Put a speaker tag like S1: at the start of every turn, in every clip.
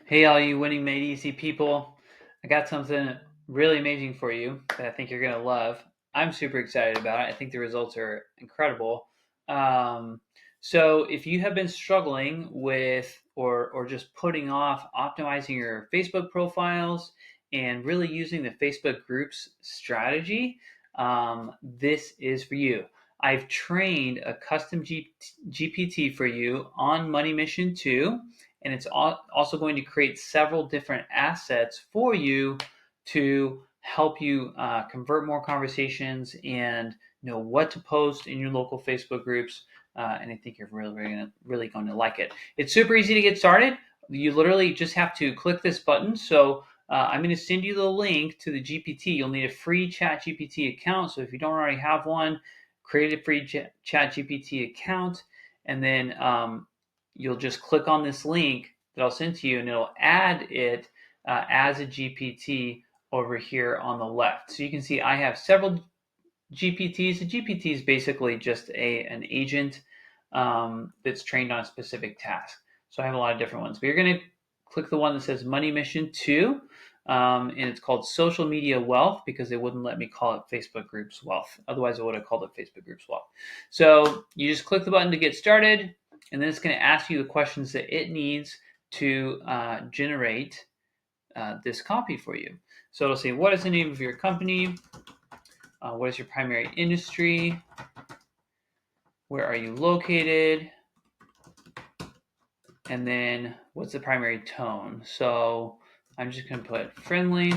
S1: Hey, all you winning made easy people. I got something really amazing for you that I think you're going to love. I'm super excited about it. I think the results are incredible. Um, so, if you have been struggling with or just putting off optimizing your Facebook profiles and really using the Facebook groups strategy, this is for you. I've trained a custom GPT for you on Money Mission 2, and it's also going to create several different assets for you to help you convert more conversations and know what to post in your local Facebook groups. And I think you're really going to like it. It's super easy to get started. You literally just have to click this button. So I'm going to send you the link to the GPT. You'll need a free Chat GPT account. So if you don't already have one, create a free Chat GPT account, and then you'll just click on this link that I'll send to you, and it'll add it as a GPT over here on the left. So you can see I have several GPTs. A GPT is basically just an agent that's trained on a specific task. So I have a lot of different ones. But you're going to click the one that says Money Mission 2, and it's called Social Media Wealth because they wouldn't let me call it Facebook Groups Wealth. Otherwise, I would have called it Facebook Groups Wealth. So you just click the button to get started, and then it's going to ask you the questions that it needs to generate this copy for you. So it'll say, what is the name of your company? What is your primary industry? Where are you located? And then what's the primary tone? So I'm just going to put friendly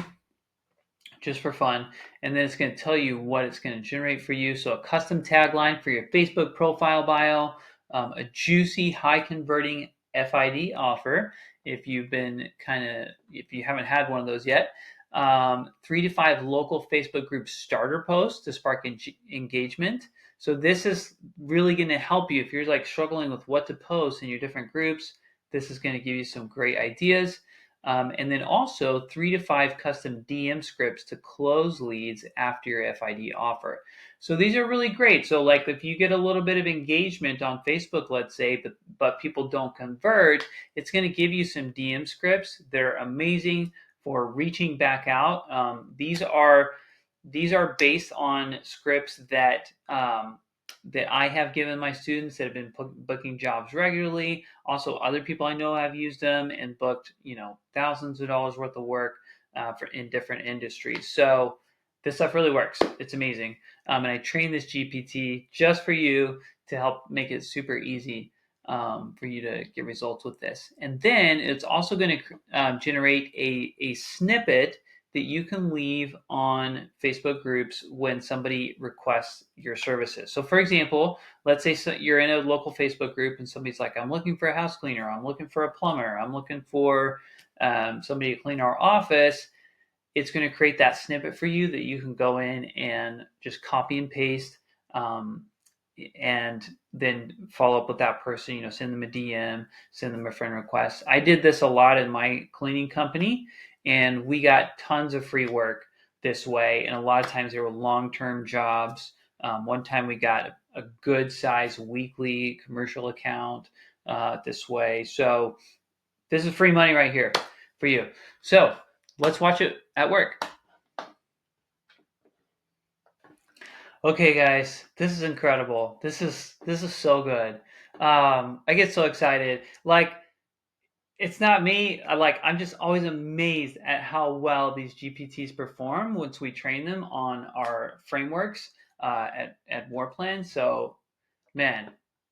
S1: just for fun. And then it's going to tell you what it's going to generate for you. So a custom tagline for your Facebook profile bio, a juicy, high converting FID offer if if you haven't had one of those yet. 3 to 5 local Facebook group starter posts to spark engagement. So this is really going to help you if you're like struggling with what to post in your different groups. This is going to give you some great ideas. And then also 3 to 5 custom DM scripts to close leads after your FID offer. So these are really great. So like if you get a little bit of engagement on Facebook, let's say, but people don't convert, it's going to give you some DM scripts. They're amazing for reaching back out. These are based on scripts that I have given my students that have been booking jobs regularly. Also, other people I know have used them and booked, thousands of dollars worth of work for in different industries. So this stuff really works. It's amazing. And I trained this GPT just for you to help make it super easy for you to get results with this. And then it's also going to generate a snippet that you can leave on Facebook groups when somebody requests your services. So, for example, let's say you're in a local Facebook group and somebody's like, I'm looking for a house cleaner, I'm looking for a plumber, I'm looking for somebody to clean our office. It's going to create that snippet for you that you can go in and just copy and paste. And then follow up with that person, send them a DM, send them a friend request. I did this a lot in my cleaning company, and we got tons of free work this way. And a lot of times they were long-term jobs. One time we got a good size weekly commercial account this way. So this is free money right here for you. So let's watch it at work. Okay, guys, this is incredible. This is so good. I get so excited. Like it's not me. I'm just always amazed at how well these GPTs perform once we train them on our frameworks at Warplan. So, man,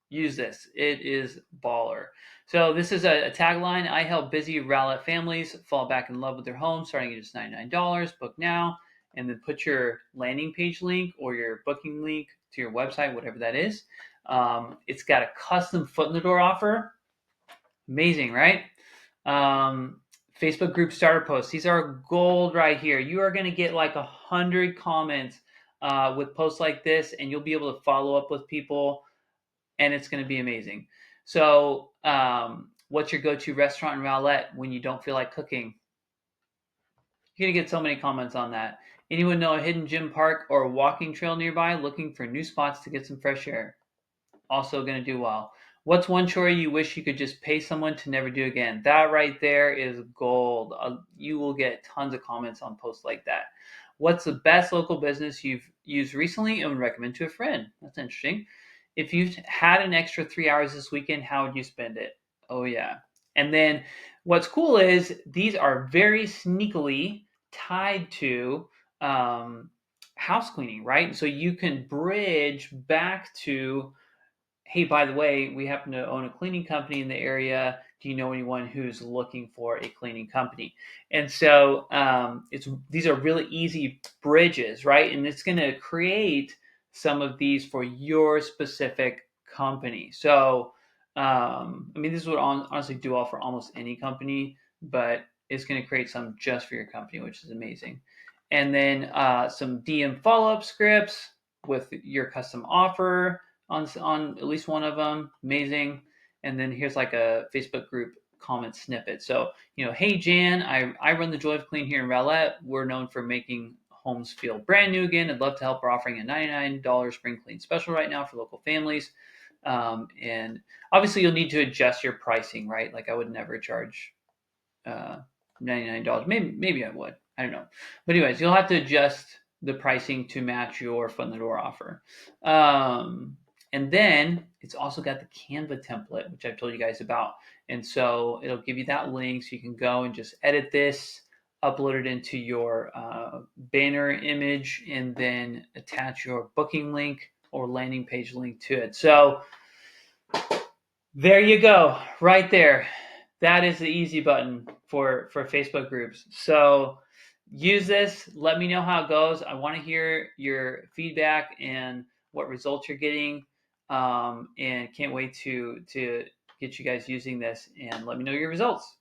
S1: use this. It is baller. So this is a tagline. I help busy rowlet families fall back in love with their home, starting at just $99. Book now, and then put your landing page link or your booking link to your website, whatever that is. It's got a custom foot in the door offer. Amazing, right? Um, Facebook group starter posts. These are gold right here. You are going to get like 100 comments with posts like this, and you'll be able to follow up with people, and it's going to be amazing. So, what's your go-to restaurant in Rowlett when you don't feel like cooking? You're going to get so many comments on that. Anyone know a hidden gym park or walking trail nearby looking for new spots to get some fresh air? Also going to do well. What's one chore you wish you could just pay someone to never do again? That right there is gold. You will get tons of comments on posts like that. What's the best local business you've used recently and would recommend to a friend? That's interesting. If you had an extra 3 hours this weekend, how would you spend it? Oh, yeah. And then what's cool is these are very sneakily tied to um, house cleaning, right? So you can bridge back to, hey, by the way, we happen to own a cleaning company in the area. Do you know anyone who's looking for a cleaning company? And so these are really easy bridges, right? And it's going to create some of these for your specific company. So, I mean, this would honestly do all for almost any company, but it's going to create some just for your company, which is amazing. And then some DM follow-up scripts with your custom offer on at least one of them. Amazing. And then here's like a Facebook group comment snippet. So, hey Jan, I run the Joy of Clean here in Rowlett. We're known for making homes feel brand new again. I'd love to help. We're offering a $99 spring clean special right now for local families. And obviously you'll need to adjust your pricing, right? Like I would never charge uh, $99. Maybe I would. I don't know. But anyways, you'll have to adjust the pricing to match your foot in the door offer. And then it's also got the Canva template, which I've told you guys about. And so it'll give you that link so you can go and just edit this, upload it into your banner image, and then attach your booking link or landing page link to it. So there you go, right there. That is the easy button for Facebook groups. So use this. Let me know how it goes. I want to hear your feedback and what results you're getting. And can't wait to get you guys using this and let me know your results.